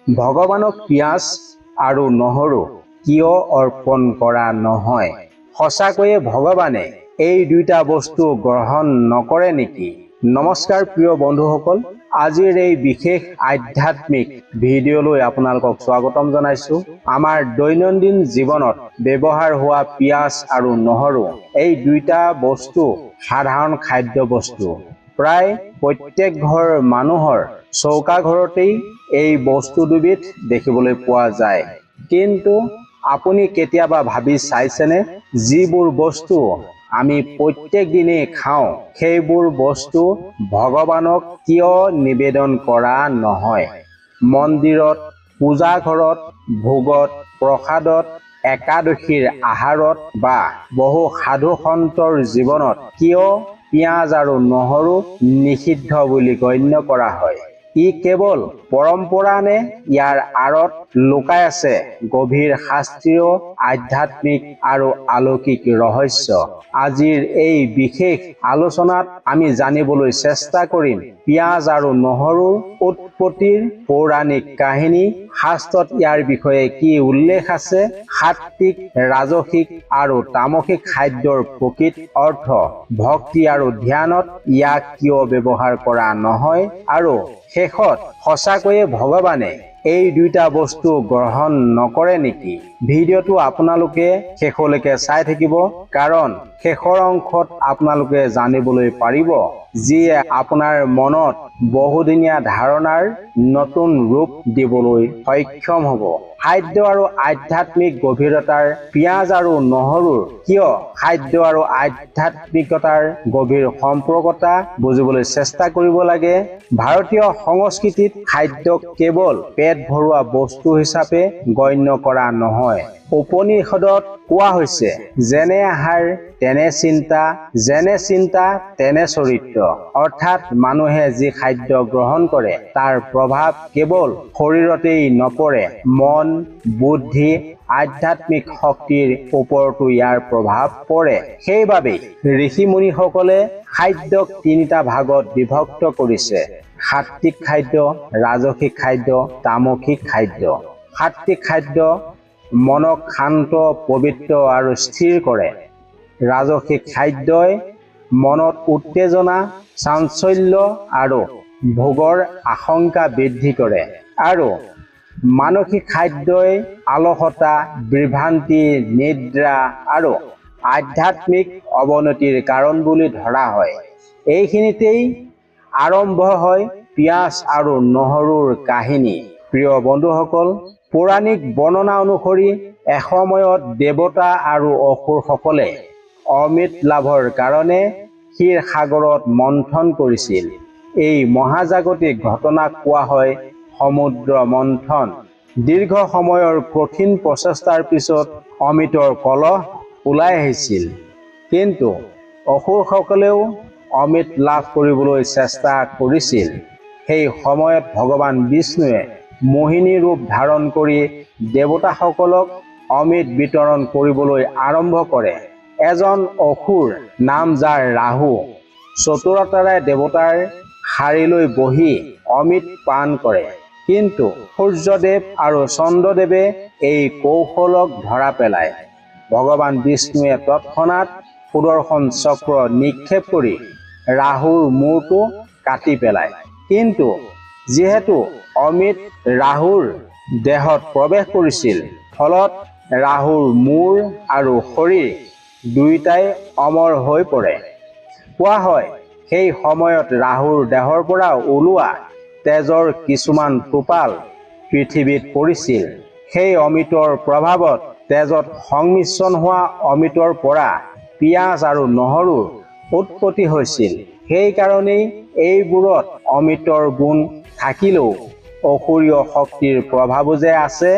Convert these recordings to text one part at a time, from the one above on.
ভগৱানক পিঁয়াজ আৰু নহৰু কিয় অৰ্পণ কৰা নহয়? সঁচাকৈয়ে ভগৱানে এই দুইটা বস্তু গ্ৰহণ নকৰে নেকি? নমস্কাৰ প্ৰিয় বন্ধুসকল, আজিৰ এই বিশেষ আধ্যাত্মিক ভিডিঅ'লৈ আপোনালোকক স্বাগতম জনাইছোঁ। আমাৰ দৈনন্দিন জীৱনত ব্যৱহাৰ হোৱা পিঁয়াজ আৰু নহৰু এই দুইটা বস্তু সাধাৰণ খাদ্য বস্তু। প্ৰায় প্ৰত্যেক ঘৰ মানুহৰ চৌকা ঘৰতেই এই বস্তু দুবিধ দেখিবলৈ পোৱা যায়। কিন্তু আপুনি কেতিয়াবা ভাবি চাইছেনে, যিবোৰ বস্তু আমি প্ৰত্যেক দিনেই খাওঁ সেইবোৰ বস্তু ভগৱানক কিয় নিবেদন কৰা নহয়? মন্দিৰত, পূজা ঘৰত, ভোগত, প্ৰসাদত, একাদশীৰ আহাৰত বা বহু সাধু সন্তৰ জীৱনত কিয় পিঁয়াজ আৰু নহৰু নিষিদ্ধ বুলি গণ্য কৰা হয়? ই কেৱল পৰম্পৰা নে ইয়াৰ আঁৰত লুকাই আছে গভীৰ শাস্ত্ৰীয়, আধ্যাত্মিক আৰু অলৌকিক ৰহস্য? আজিৰ এই বিশেষ আলোচনাত আমি জানিবলৈ চেষ্টা কৰিম পিঁয়াজ আৰু নহৰুৰ উৎপত্তিৰ পৌৰাণিক কাহিনী, শাস্ত্ৰত ইয়াৰ বিষয়ে কি উল্লেখ আছে, সাত্বিক, ৰাজসিক আৰু তামসিক খাদ্যৰ প্ৰকৃত অৰ্থ, ভক্তি আৰু ধ্যানত ইয়াক কিয় ব্যৱহাৰ কৰা নহয়, আৰু শেষত সঁচাকৈয়ে ভগৱানে এই দুইটা বস্তু গ্ৰহণ নকৰে নেকি? ভিডিঅ'টো আপোনালোকে শেষলৈকে চাই থাকিব, কাৰণ শেষৰ অংশত আপোনালোকে জানিবলৈ পাৰিব যিয়ে আপোনাৰ মনত বহুদিনীয়া ধাৰণাৰ নতুন ৰূপ দিবলৈ সক্ষম হ'ব। খাদ্য আৰু আধ্যাত্মিক গভীৰতাৰ পিঁয়াজ আৰু নহৰুৰ কিয় খাদ্য আৰু আধ্যাত্মিকতাৰ গভীৰ সম্পৰ্কতা বুজিবলৈ চেষ্টা কৰিব লাগে। ভাৰতীয় সংস্কৃতিত খাদ্যক কেৱল পেট ভৰোৱা বস্তু হিচাপে গণ্য কৰা নহয়। উপনিষদত কোৱা হৈছে, যেনে আহাৰ তেনে চিন্তা, যেনে চিন্তা তেনে চৰিত্ৰ। অৰ্থাৎ মানুহে যি খাদ্য গ্ৰহণ কৰে তাৰ প্ৰভাৱ কেৱল শৰীৰতেই নপৰে, মন, বুদ্ধি, আধ্যাত্মিক শক্তিৰ ওপৰতো ইয়াৰ প্ৰভাৱ পৰে। সেইবাবেই ঋষি-মুনিসকলে খাদ্যক তিনিটা ভাগত বিভক্ত কৰিছে: সাত্বিক খাদ্য, ৰাজসিক খাদ্য, তামসিক খাদ্য। সাত্বিক খাদ্য মনক শান্ত, পবিত্ৰ আৰু স্থিৰ কৰে। ৰাজসিক খাদ্যই মনত উত্তেজনা, চাঞ্চল্য আৰু ভোগৰ আশংকা বৃদ্ধি কৰে। আৰু মানসিক খাদ্যই অলসতা, বিভ্ৰান্তি, নিদ্ৰা আৰু আধ্যাত্মিক অৱনতিৰ কাৰণ বুলি ধৰা হয়। এইখিনিতেই আৰম্ভ হয় পিঁয়াজ আৰু নহৰুৰ কাহিনী। প্ৰিয় বন্ধুসকল, পৌৰাণিক বৰ্ণনা অনুসৰি এসময়ত দেৱতা আৰু অসুৰসকলে অমৃত লাভৰ কাৰণে ক্ষীৰ সাগৰত মন্থন কৰিছিল। এই মহাজাগতিক ঘটনাক কোৱা হয় সমুদ্ৰ মন্থন। দীৰ্ঘ সময়ৰ কঠিন প্ৰচেষ্টাৰ পিছত অমৃতৰ কলহ ওলাই আহিছিল। কিন্তু অসুৰসকলেও অমৃত লাভ কৰিবলৈ চেষ্টা কৰিছিল। সেই সময়ত ভগৱান বিষ্ণুৱে মোহিনী ৰূপ ধাৰণ কৰি দেৱতাসকলক অমৃত বিতৰণ কৰিবলৈ আৰম্ভ কৰে। এজন অসুৰ নাম যাৰ ৰাহু চতুৰতাৰে দেৱতাৰ শাৰীলৈ বহি অমৃত পান কৰে। কিন্তু সূৰ্যদেৱ আৰু চন্দ্ৰদেৱে এই কৌশলক ধৰা পেলায়। ভগৱান বিষ্ণুৱে তৎক্ষণাৎ সুদৰ্শন চক্ৰ নিক্ষেপ কৰি ৰাহুৰ মূৰটো কাটি পেলায়। কিন্তু যিহেতু অমৃত ৰাহুৰ দেহত প্ৰৱেশ কৰিছিল, ফলত ৰাহুৰ মূৰ আৰু শৰীৰ দুয়োটাই অমৰ হৈ পৰে। কোৱা হয়, সেই সময়ত ৰাহুৰ দেহৰ পৰা ওলোৱা তেজৰ কিছুমান টোপাল পৃথিৱীত পৰিছিল। সেই অমৃতৰ প্ৰভাৱত তেজত সংমিশ্ৰণ হোৱা অমৃতৰ পৰা পিঁয়াজ আৰু নহৰুৰ উৎপত্তি হৈছিল। সেইকাৰণেই এইবোৰত অমৃতৰ গুণ থাকিলেও অসুৰীয় শক্তিৰ প্ৰভাৱো যে আছে,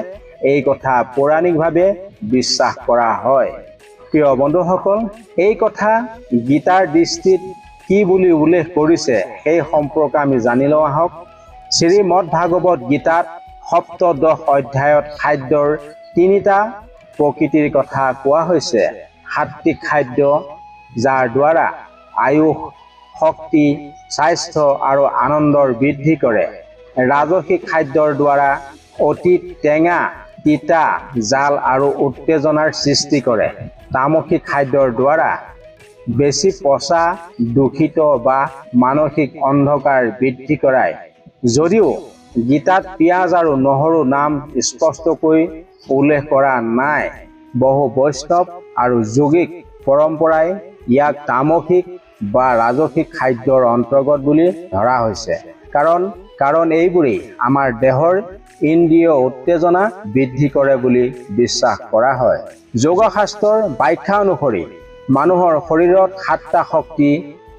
এই কথা পৌৰাণিকভাৱে বিশ্বাস কৰা হয়। প্ৰিয় বন্ধুসকল, এই কথা গীতাৰ দৃষ্টিত কি বুলি উল্লেখ কৰিছে সেই সম্পৰ্কে আমি জানি লওঁ আহক। শ্ৰীমদ ভাগৱত গীতাত সপ্তদশ অধ্যায়ত খাদ্যৰ তিনিটা প্ৰকৃতিৰ কথা কোৱা হৈছে। সাত্বিক খাদ্য, যাৰ দ্বাৰা আয়ুস, শক্তি, স্বাস্থ্য আৰু আনন্দৰ বৃদ্ধি কৰে। ৰাজসিক খাদ্যৰ দ্বাৰা অতি টেঙা, তিতা, জাল আৰু উত্তেজনাৰ সৃষ্টি কৰে। তামসিক খাদ্যৰ দ্বাৰা বেছি পচা, দূষিত বা মানসিক অন্ধকাৰ বৃদ্ধি কৰায়। যদিও গীতাত পিঁয়াজ আৰু নহৰু নাম স্পষ্টকৈ উল্লেখ কৰা নাই, বহু বৈষ্ণৱ আৰু যোগিক পৰম্পৰাই ইয়াক তামসিক বা ৰাজসিক খাদ্যৰ অন্তৰ্গত বুলি ধৰা হৈছে। কাৰণ এইবোৰেই আমাৰ দেহৰ ইন্দ্ৰিয় উত্তেজনা বৃদ্ধি কৰে বুলি বিশ্বাস কৰা হয়। যোগশাস্ত্ৰৰ ব্যাখ্যা অনুসৰি মানুহৰ শৰীৰত 7টা শক্তি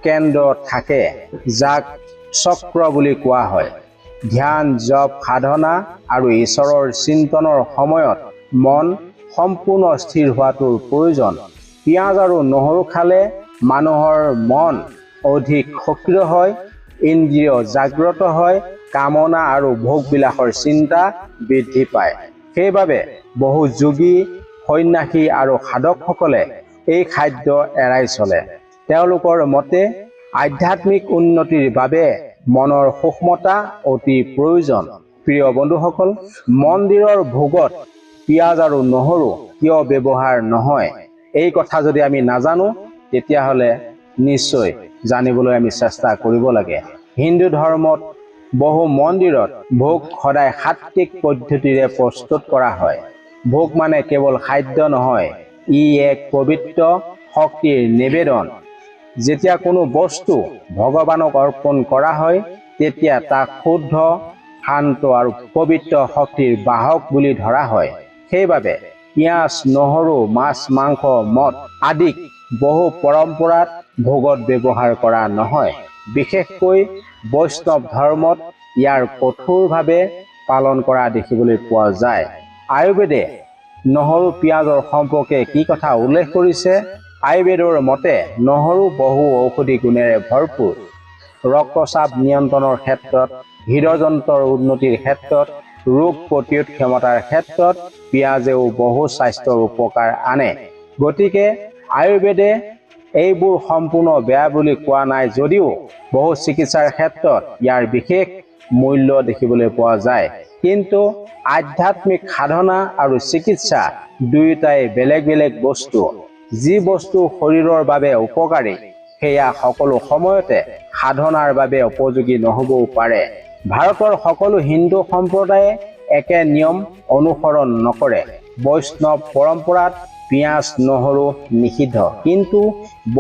কেন্দ্ৰ থাকে, যাক চক্ৰ বুলি কোৱা হয়। ধ্যান, জপ, সাধনা আৰু ঈশ্বৰৰ চিন্তনৰ সময়ত মন সম্পূৰ্ণ স্থিৰ হোৱাটোৰ প্ৰয়োজন। পিঁয়াজ আৰু নহৰু খালে মানুহৰ মন অধিক সক্ৰিয় হয়, ইন্দ্ৰিয় জাগ্ৰত হয়, কামনা আৰু ভোগবিলাসৰ চিন্তা বৃদ্ধি পায়। সেইবাবে বহু যোগী, সন্ন্যাসী আৰু সাধকসকলে এই খাদ্য এৰাই চলে। তেওঁলোকৰ মতে আধ্যাত্মিক উন্নতিৰ বাবে মনৰ সূক্ষ্মতা অতি প্ৰয়োজন। প্ৰিয় বন্ধুসকল, মন্দিৰৰ ভোগত পিঁয়াজ আৰু নহৰু কিয় ব্যৱহাৰ নহয়, এই কথা যদি আমি নাজানো, তেতিয়াহ'লে নিশ্চয় জানিবলৈ আমি চেষ্টা কৰিব লাগে। হিন্দু ধৰ্মত বহু মন্দিৰত ভোগ সদায় সাত্বিক পদ্ধতিৰে প্ৰস্তুত কৰা হয়। ভোগ মানে কেৱল খাদ্য নহয়, ই এক পবিত্ৰ শক্তিৰ নিবেদন। যেতিয়া কোনো বস্তু ভগৱানক অৰ্পণ কৰা হয়, তেতিয়া তাক শুদ্ধ, শান্ত আৰু পবিত্ৰ শক্তিৰ বাহক বুলি ধৰা হয়। সেইবাবে পিঁয়াজ, নহৰু, মাছ, মাংস, মদ আদিক বহু পৰম্পৰাত ভোগত ব্যৱহাৰ কৰা নহয়। বিশেষকৈ বৈষ্ণৱ ধৰ্মত ইয়াৰ কঠোৰভাৱে পালন কৰা দেখিবলৈ পোৱা যায়। আয়ুৰ্বেদে নহৰু পিঁয়াজৰ সম্পৰ্কে কি কথা উল্লেখ কৰিছে? আয়ুৰ্বেদৰ মতে নহৰু বহু ঔষধি গুণেৰে ভৰপূৰ। ৰক্তচাপ নিয়ন্ত্ৰণৰ ক্ষেত্ৰত, হৃদযন্ত্ৰৰ উন্নতিৰ ক্ষেত্ৰত, ৰোগ প্ৰতিৰোধ ক্ষমতাৰ ক্ষেত্ৰত পিঁয়াজেও বহু স্বাস্থ্যৰ উপকাৰ আনে। গতিকে আয়ুৰ্বেদে এইবোৰ সম্পূৰ্ণ বেয়া বুলি কোৱা নাই যদিও বহু চিকিৎসাৰ ক্ষেত্ৰত ইয়াৰ বিশেষ মূল্য দেখিবলৈ পোৱা যায়। কিন্তু আধ্যাত্মিক সাধনা আৰু চিকিৎসা দুয়োটাই বেলেগ বেলেগ বস্তু। যি বস্তু শৰীৰৰ বাবে উপকাৰী, সেয়া সকলো সময়তে সাধনাৰ বাবে উপযোগী নহবও পাৰে। ভাৰতৰ সকলো হিন্দু সম্প্ৰদায়ে একে নিয়ম অনুসৰণ নকৰে। বৈষ্ণৱ পৰম্পৰাত পিঁয়াজ, নহৰু নিষিদ্ধ, কিন্তু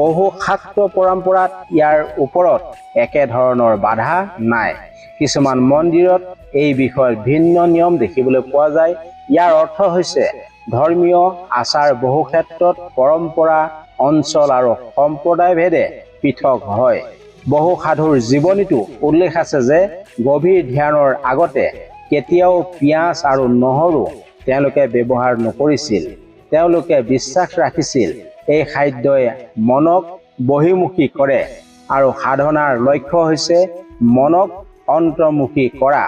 বহু শাক্ত পৰম্পৰাত ইয়াৰ ওপৰত একে ধৰণৰ বাধা নাই। কিছুমান মন্দিৰত এই বিষয়ত ভিন্ন নিয়ম দেখিবলৈ পোৱা যায়। ইয়াৰ অৰ্থ হৈছে ধৰ্মীয় আচাৰ বহু ক্ষেত্ৰত পৰম্পৰা, অঞ্চল আৰু সম্প্ৰদায় ভেদে পৃথক হয়। বহু সাধুৰ জীৱনীতো উল্লেখ আছে যে গভীৰ ধ্যানৰ আগতে কেতিয়াও পিঁয়াজ আৰু নহৰু তেওঁলোকে ব্যৱহাৰ নকৰিছিল। তেওঁলোকে বিশ্বাস ৰাখিছিল এই খাদ্যই মনক বহিমুখী কৰে আৰু সাধনাৰ লক্ষ্য হৈছে মনক অন্তৰ্মুখী কৰা।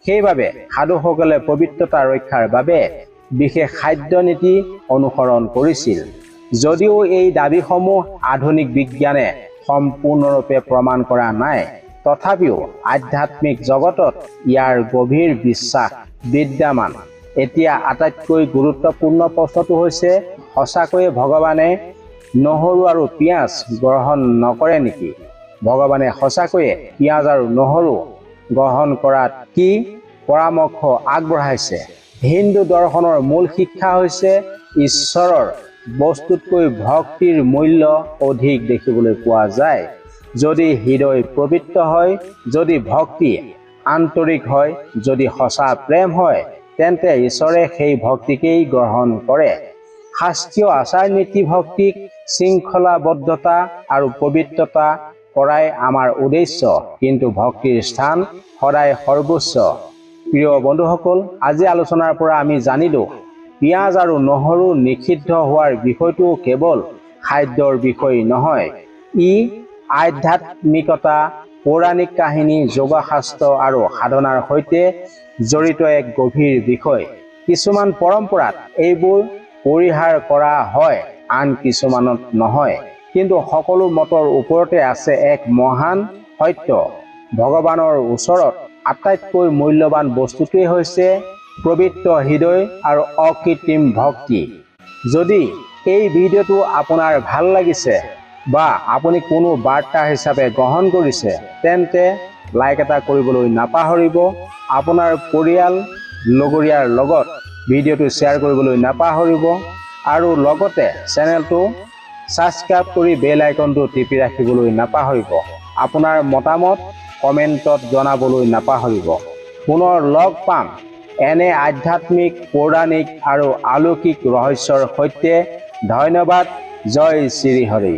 সেইবাবে সাধুসকলে পবিত্ৰতা ৰক্ষাৰ বাবে বিশেষ খাদ্য নীতি অনুসৰণ কৰিছিল। যদিও এই দাবীসমূহ আধুনিক বিজ্ঞানে সম্পূৰ্ণৰূপে প্ৰমাণ কৰা নাই, তথাপিও আধ্যাত্মিক জগতত ইয়াৰ গভীৰ বিশ্বাস বিদ্যমান। এতিয়া আটাইতকৈ গুৰুত্বপূৰ্ণ প্ৰশ্নটো হৈছে, সঁচাকৈয়ে ভগৱানে নহৰু আৰু পিঁয়াজ গ্ৰহণ নকৰে নেকি? ভগৱানে সঁচাকৈয়ে পিঁয়াজ আৰু নহৰু গ্ৰহণ কৰাত কি পৰামৰ্শ আগবঢ়াইছে? হিন্দু দৰ্শনৰ মূল শিক্ষা হৈছে ঈশ্বৰৰ বস্তুতকৈ ভক্তিৰ মূল্য অধিক দেখিবলৈ পোৱা যায়। যদি হৃদয় পবিত্ৰ হয়, যদি ভক্তি আন্তৰিক হয়, যদি সঁচা প্ৰেম হয়, তেন্তে ঈশ্বৰে সেই ভক্তিকেই গ্ৰহণ কৰে। শাস্ত্ৰীয় আচাৰ নীতি ভক্তিক শৃংখলাবদ্ধতা আৰু পবিত্ৰতা কৰাই আমাৰ উদ্দেশ্য, কিন্তু ভক্তিৰ স্থান সদায় সৰ্বোচ্চ। প্ৰিয় বন্ধুসকল, আজি আলোচনাৰ পৰা আমি জানিলো পিঁয়াজ আৰু নহৰু নিষিদ্ধ হোৱাৰ বিষয়টো কেৱল খাদ্যৰ বিষয় নহয়, ই আধ্যাত্মিকতা, পৌৰাণিক কাহিনী, যোগশাস্ত্ৰ আৰু সাধনাৰ সৈতে জড়িত এক গভীৰ বিষয়। কিছুমান পৰম্পৰাত এইবোৰ পৰিহাৰ কৰা হয়, আন কিছুমানত নহয়। কিন্তু সকলো মতৰ ওপৰতে আছে এক মহান সত্য। ভগৱানৰ ওচৰত আটাইতকৈ মূল্যৱান বস্তুটোৱেই হৈছে পবিত্ৰ হৃদয় আৰু অকৃত্ৰিম ভক্তি। যদি এই ভিডিঅ'টো আপোনাৰ ভাল লাগিছে বা আপুনি কোনো বাৰ্তা হিচাপে গ্ৰহণ কৰিছে তেন্তে লাইক এটা কৰিবলৈ নাপাহৰিব। আপোনাৰ পৰিয়াল লগৰীয়াৰ লগত ভিডিঅ'টো শ্বেয়াৰ কৰিবলৈ নাপাহৰিব আৰু লগতে চেনেলটো ছাবস্ক্ৰাইব কৰি বেল আইকনটো টিপি ৰাখিবলৈ নাপাহৰিব। আপোনাৰ মতামত কমেণ্টত জনাবলৈ নাপাহৰিব। পুনৰ লগ পাম এনে আধ্যাত্মিক, পৌৰাণিক আৰু আলৌকিক ৰহস্যৰ সৈতে। ধন্যবাদ। জয় শ্ৰী হৰি।